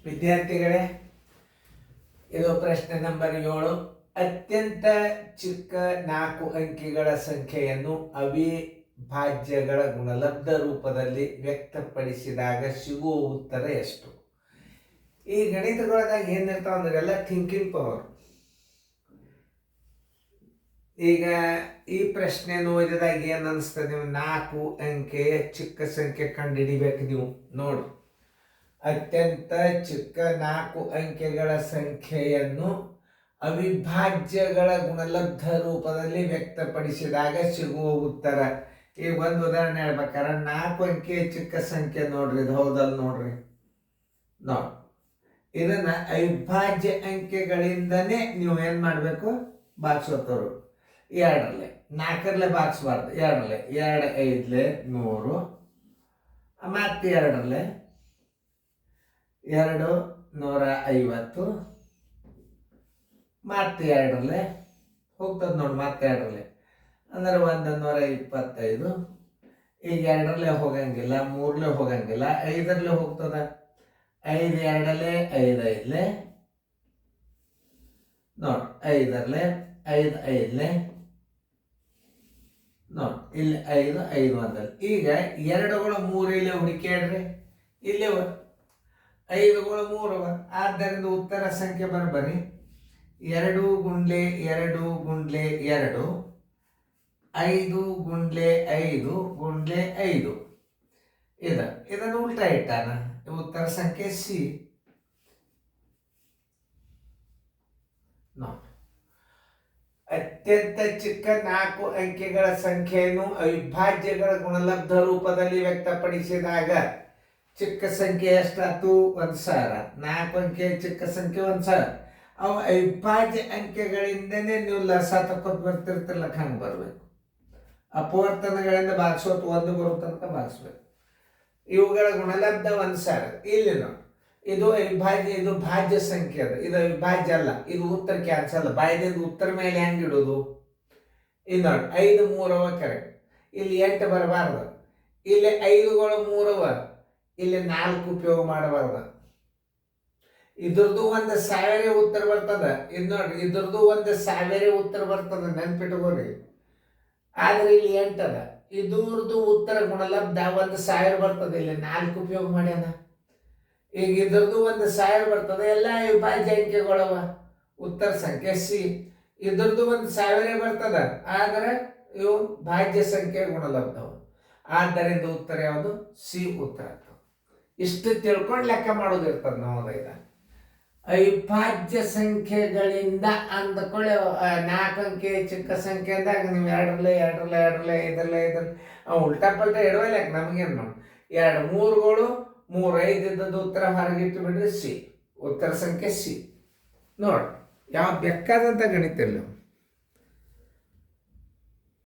ವಿದ್ಯಾರ್ಥಿಗಳೇ, ಇದು ಪ್ರಶ್ನೆ ನಂಬರ್ 7. ಅತ್ಯಂತ ಚಿಕ್ಕ 4 ಅಂಕಿಗಳ ಸಂಖ್ಯೆಯನ್ನು ಅವಿಭಾಜ್ಯಗಳ ಗುಣಲಬ್ಧ ರೂಪದಲ್ಲಿ ವ್ಯಕ್ತಪಡಿಸಿದಾಗ ಸಿಗುವ ಉತ್ತರ ಎಷ್ಟು? ಈ ಗಣಿತಗಳದಾಗ ಏನಿರ್ತಾವ ಅಂದ್ರೆ ಎಲ್ಲ ಥಿಂಕಿಂಗ್ ಪವರ್. ಈಗ ಈ ಪ್ರಶ್ನೆ ಓದಿದಾಗ ಏನ್ ಅನಿಸ್ತದೆ? ನೀವು 4 ಅಂಕೆಯ ಚಿಕ್ಕ ಸಂಖ್ಯೆ ಕಂಡುಹಿಡಿಬೇಕು. ನೀವು ನೋಡಿ, ಅತ್ಯಂತ ಚಿಕ್ಕ 4 ಅಂಕೆಗಳ ಸಂಖ್ಯೆಯನ್ನು ಅವಿಭಾಜ್ಯಗಳ ಗುಣಲಬ್ಧ ರೂಪದಲ್ಲಿ ವ್ಯಕ್ತಪಡಿಸಿದಾಗ ಸಿಗುವ ಉತ್ತರ. ಈಗ ಒಂದು ಉದಾಹರಣೆ ಹೇಳ್ಬೇಕಾರೆ 4 ಅಂಕೆಯ ಚಿಕ್ಕ ಸಂಖ್ಯೆ ನೋಡ್ರಿ, ಇದು ಹೌದಲ್ಲ ನೋಡ್ರಿ. ನೋಡಿ, ಇದನ್ನ ಅವಿಭಾಜ್ಯ ಅಂಕೆಗಳಿಂದನೇ ನೀವು ಏನ್ ಮಾಡ್ಬೇಕು? ಬಾಕ್ಸೋತವ್ರು 2ರಲ್ಲಿ 4ರಲ್ಲೇ ಬಾಕ್ಸ್ಬಾರ್ದು. 2ರಲ್ಲಿ 2 5 100, ಮತ್ತೆ 2ರಲ್ಲಿ 2 150, ಮತ್ತೆ 2ರಲ್ಲಿ ಹೋಗ್ತದೆ ನೋಡಿ, ಮತ್ತೆ 2ರಲ್ಲಿ ಅಂದ್ರೆ 125. ಈಗ 2ರಲ್ಲೇ ಹೋಗಂಗಿಲ್ಲ, 3ರಲ್ಲೇ ಹೋಗಂಗಿಲ್ಲ, 5ರಲ್ಲೇ ಹೋಗ್ತದ. 5 2ರಲ್ಲಿ 5 5 ನೋಡಿ, 5ರಲ್ಲೇ 5 5 ನೋಡಿ, ಇಲ್ಲಿ 5 5 1. ಈಗ 2ಗಳು 3 ಇಲ್ಲೇ ಹುಡುಕ್ಯಾಡ್ರಿ, ಇಲ್ಲೇ 5ಗಳು 3 ಅವ. ಆದ್ದರಿಂದ ಉತ್ತರ ಸಂಖ್ಯೆ ಬರಬರಿ 2 ಗುಂಡ್ಲೆ 2 ಗುಂಡ್ಲೆ 2, 5 ಗುಂಡ್ಲೆ 5 ಗುಂಡ್ಲೆ 5. ಇದನ್ನು ಉಲ್ಟಾ ಇಟ್ಟಾನ. ಉತ್ತರ ಸಂಖ್ಯೆ ಸಿ. ನೋಡಿ, ಅತ್ಯಂತ ಚಿಕ್ಕ 4 ಅಂಕೆಗಳ ಸಂಖ್ಯೆಯನ್ನು ಅವಿಭಾಜ್ಯಗಳ ಗುಣಲಬ್ಧ ರೂಪದಲ್ಲಿ ವ್ಯಕ್ತಪಡಿಸಿದಾಗ ಚಿಕ್ಕ ಸಂಖ್ಯೆ ಎಷ್ಟಾಯ್ತು? 1000. 4 ಅಂಕೆಯ ಚಿಕ್ಕ ಸಂಖ್ಯೆ 1000. ಅವು ಅವಿಭಾಜ್ಯ ಅಂಕೆಗಳಿಂದನೇ ನೀವು ಲಸ ತಕ್ಕೊತ್ ಬರ್ತಿರ್ತಿರ್ಲ, ಹಂಗೆ ಬರಬೇಕು. ಅಪವರ್ತನಗಳಿಂದ ಭಾಗಿಸೋದು 1 ಬರೋ ತನಕ ಭಾಗಿಸ್ಬೇಕು. ಇವುಗಳ ಗುಣಲಬ್ಧ 1000. ಇಲ್ಲಿ ನೋಡಿ, ಇದು ಅವಿಭಾಜ್ಯ, ಇದು ಭಾಜ್ಯ ಸಂಖ್ಯೆ ಅದ. ಇದು ಅವಿಭಾಜ್ಯ ಅಲ್ಲ, ಇದು ಉತ್ತರ ಕ್ಯಾನ್ಸಲ್. ಬಾಯ್ದಿಂದ ಉತ್ತರ ಮೇಲೆ ಹೆಂಗೆ ಇಡೋದು? ಇದು ನೋಡಿ, 5 3 ಕರೆಕ್ಟ್. ಇಲ್ಲಿ 8 ಬರಬಾರ್ದು. ಇಲ್ಲಿ 5ಗಳು 3, ಇಲ್ಲಿ 4 ಉಪಯೋಗ ಮಾಡಬಾರ್ದು. ಇದ್ರದ್ದು 1000 ಉತ್ತರ ಬರ್ತದ. ಇದು ನೋಡ್ರಿ, ಇದ್ರದ್ದು 1000 ಉತ್ತರ ಬರ್ತದ, ನೆನ್ಪಿಟ್ಕೋರಿ. ಆದ್ರೆ ಇಲ್ಲಿ 8 ಅದ. ಇದ್ರದ್ದು ಉತ್ತರ ಗುಣಲಬ್ಧ 1000 ಬರ್ತದೆ, ಇಲ್ಲಿ 4 ಉಪಯೋಗ ಮಾಡ್ಯಾನ. ಈಗ ಇದ್ರದ್ದು 1000 ಬರ್ತದೆ, ಎಲ್ಲ ಅವಿಭಾಜ್ಯ ಅಂಕೆಗಳವ. ಉತ್ತರ ಸಂಖ್ಯೆ ಸಿ. ಇದ್ರದ್ದು 1000 ಬರ್ತದ, ಆದ್ರೆ ಇವು ಭಾಜ್ಯ ಸಂಖ್ಯೆ ಗುಣಲಬ್ಧವು. ಆದ್ದರಿಂದ ಉತ್ತರ ಯಾವುದು? ಸಿ ಉತ್ತರ. ಇಷ್ಟು ತಿಳ್ಕೊಂಡು ಲೆಕ್ಕ ಮಾಡೋದಿರ್ತದೆ ನಾವು. ಈಗ ಅವಿಭಾಜ್ಯ ಸಂಖ್ಯೆಗಳಿಂದ ಅಂದ್ಕೊಳ್ಳಿ, 4 ಅಂಕೆ ಚಿಕ್ಕ ಸಂಖ್ಯೆ ಅಂದಾಗ ನೀವು 2ರಲ್ಲಿ 2ರಲ್ಲಿ 2ರಲ್ಲಿ 5ರಲ್ಲಿ 5ರಲ್ಲಿ ಉಲ್ಟಾ ಪಲ್ಟಾ ಇಡುವಲ್ಲ. ನಮಗೇನು ಮಾಡಿ 2 3ಗಳು 3 5 ಇದ್ದದ್ದು ಉತ್ತರ ಹೊರಗಿಟ್ಟು ಬಿಡ್ರಿ ಸಿ. ಉತ್ತರ ಸಂಖ್ಯೆ ಸಿ. ನೋಡಿ, ಯಾವ ಬೇಕಾದಂಥ ಗಣಿತ ಇಲ್ಲ.